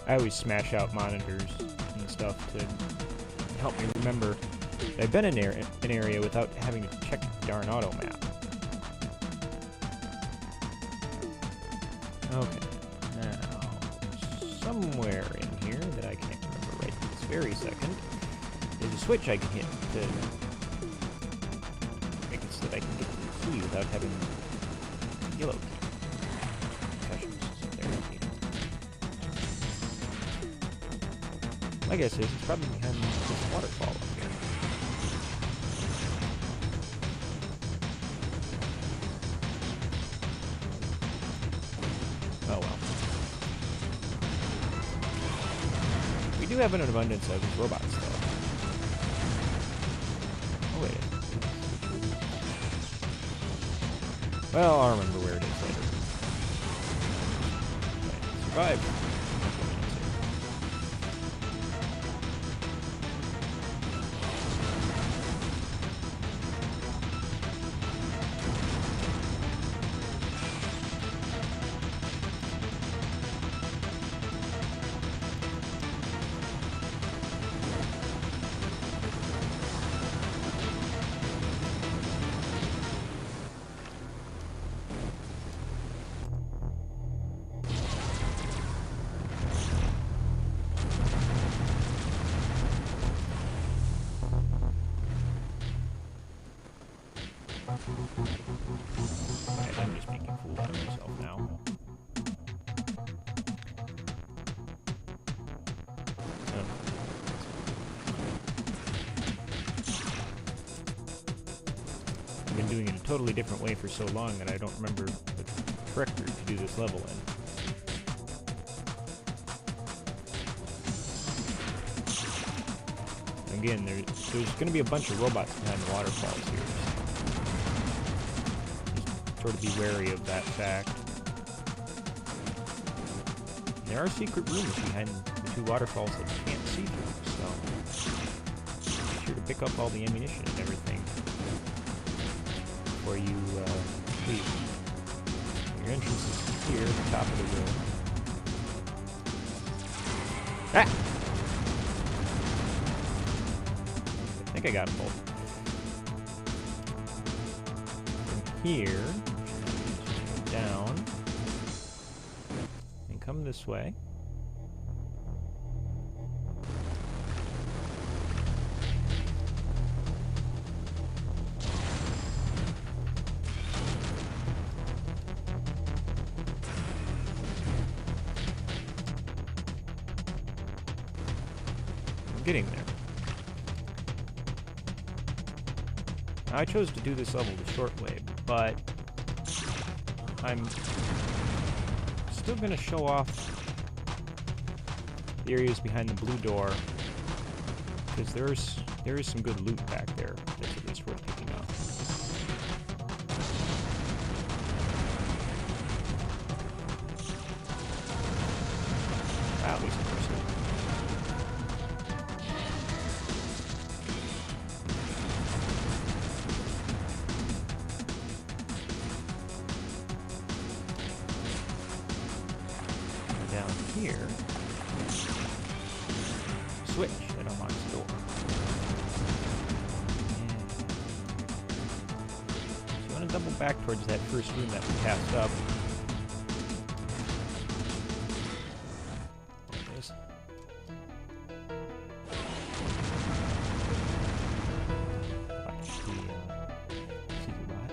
I always smash out monitors and stuff to help me remember that I've been in an area without having to check the darn auto map. Okay, now, somewhere in here that I can't remember right this very second, there's a switch I can hit to make it so that I can get the key without having the yellow key. My guess is it's probably behind this waterfall up here. Oh well. We do have an abundance of these robots, though. Oh wait. Well, I'll remember where it is later. Survive. I'm just making fools of myself now. I've been doing it a totally different way for so long that I don't remember the correct route to do this level in. Again, there's going to be a bunch of robots behind the waterfalls here. Just sort of be wary of that fact. There are secret rooms behind the two waterfalls that you can't see through, so be sure to pick up all the ammunition and everything before you leave. Your entrance is here at the top of the room. Ah! I think I got them both. From here, down, and come this way. I'm getting there. I chose to do this level the short way, but I'm still going to show off the areas behind the blue door, because there is some good loot back there that's at least worth picking up. At least a person. Here, switch that unlocks the door. So you want to double back towards that first room that we passed up. There it is. Secret bot.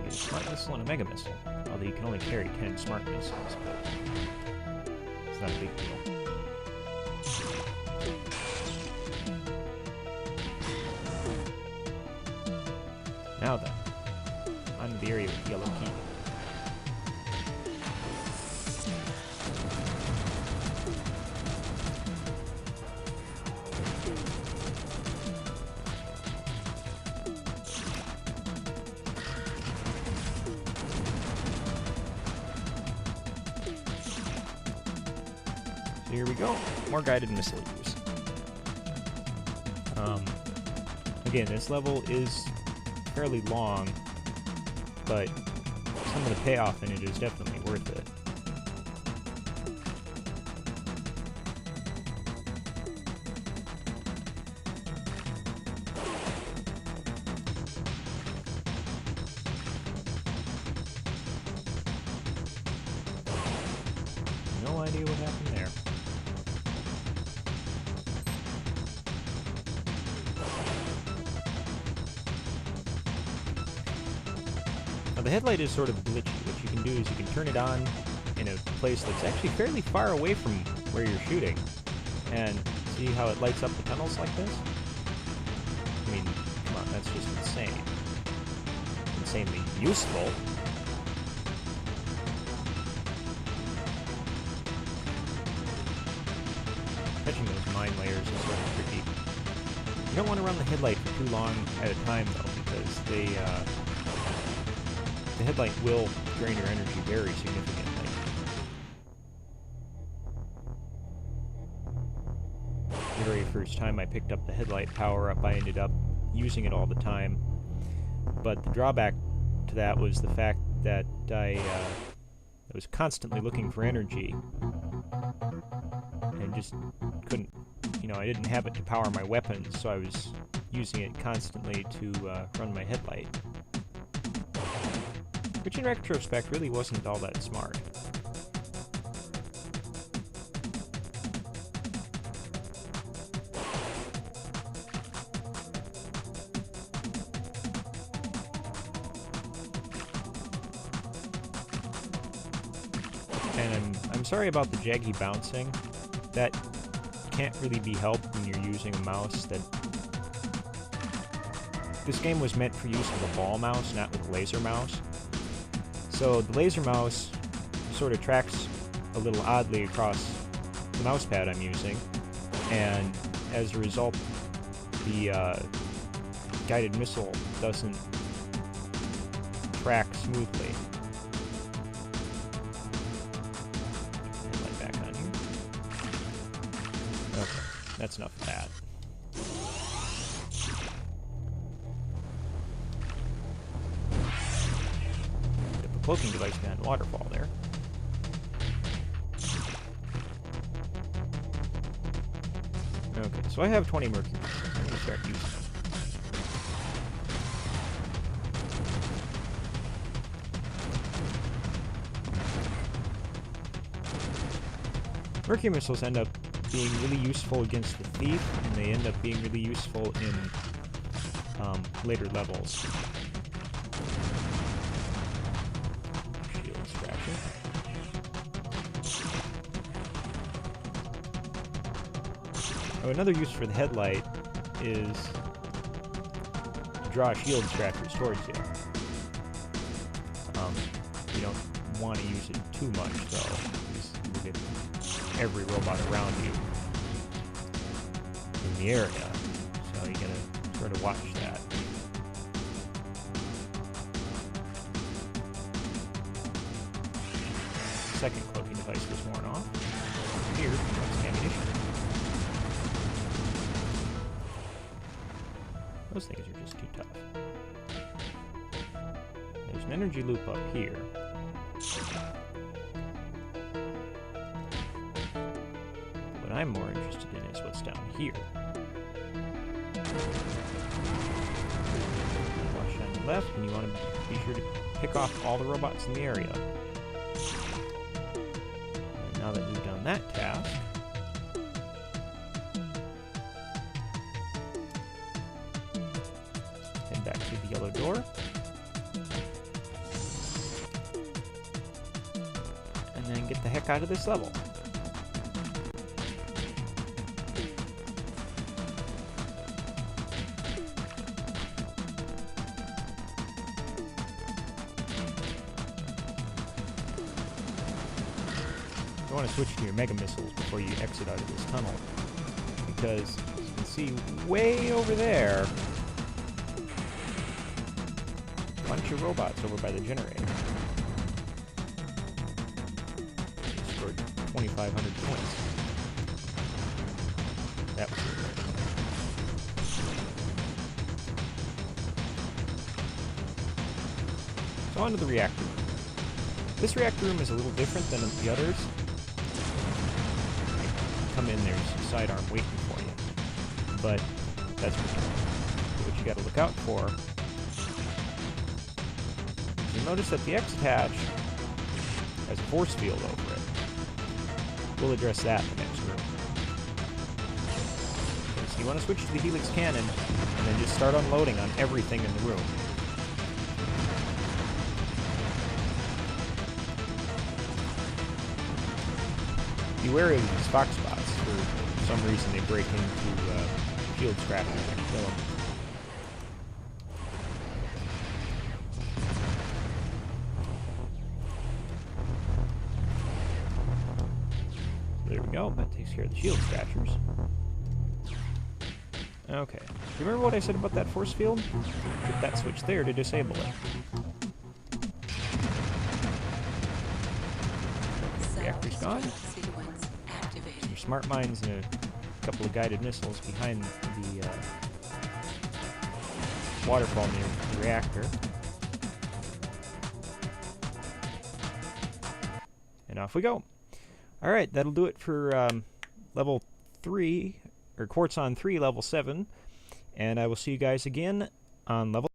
Get a smart missile and a mega missile. Although you can only carry 10 smart missiles, but it's not a big deal. Now then, on to the area with the yellow key. Here we go. More guided missile use. Again, this level is fairly long, but some of the payoff in it is definitely worth it. idea what happened there. Now the headlight is sort of glitchy. What you can do is you can turn it on in a place that's actually fairly far away from where you're shooting. And see how it lights up the tunnels like this? I mean, come on, that's just insane. Insanely useful. Catching those mine layers is sort of tricky. You don't want to run the headlight for too long at a time, though, because the headlight will drain your energy very significantly. The very first time I picked up the headlight power-up, I ended up using it all the time. But the drawback to that was the fact that I was constantly looking for energy. And just couldn't, you know, I didn't have it to power my weapons, so I was using it constantly to run my headlight. Which in retrospect really wasn't all that smart. And I'm sorry about the jaggy bouncing. That can't really be helped when you're using a mouse that... This game was meant for use with a ball mouse, not with a laser mouse. So the laser mouse sort of tracks a little oddly across the mouse pad I'm using, and as a result, the guided missile doesn't track smoothly. Headlight back on here. Okay, that's enough of that. Cloaking device behind the waterfall there. Okay, so I have 20 mercury. I'm going to start using them. Mercury missiles end up being really useful against the thief, and they end up being really useful in later levels. Oh, another use for the headlight is to draw shield distractors towards you. You don't want to use it too much, though, because you get every robot around you in the area, so you gotta sort of watch that. Second cloaking device was worn off. Here, next ammunition. Those things are just too tough. There's an energy loop up here. What I'm more interested in is what's down here. Watch on the left, and you want to be sure to pick off all the robots in the area. And now that we've done that task, back through the yellow door. And then get the heck out of this level. You want to switch to your mega missiles before you exit out of this tunnel, because you can see way over there bunch of robots over by the generator. Scored 2,500 points. That was good. So on to the reactor room. This reactor room is a little different than the others. You come in, there's a sidearm waiting for you. But that's what you gotta look out for. You'll notice that the X attach has a force field over it. we'll address that in the next room. Okay, so you want to switch to the Helix cannon, and then just start unloading on everything in the room. Beware of these fox spots. For some reason, they break into shield scrappers and kill them. There we go. That takes care of the shield scratchers. Okay. Do you remember what I said about that force field? Hit that switch there to disable it. Reactor's gone. Some smart mines and a couple of guided missiles behind the waterfall near the reactor. And off we go. Alright, that'll do it for level 3, or Quartz on 3, level 7. And I will see you guys again on level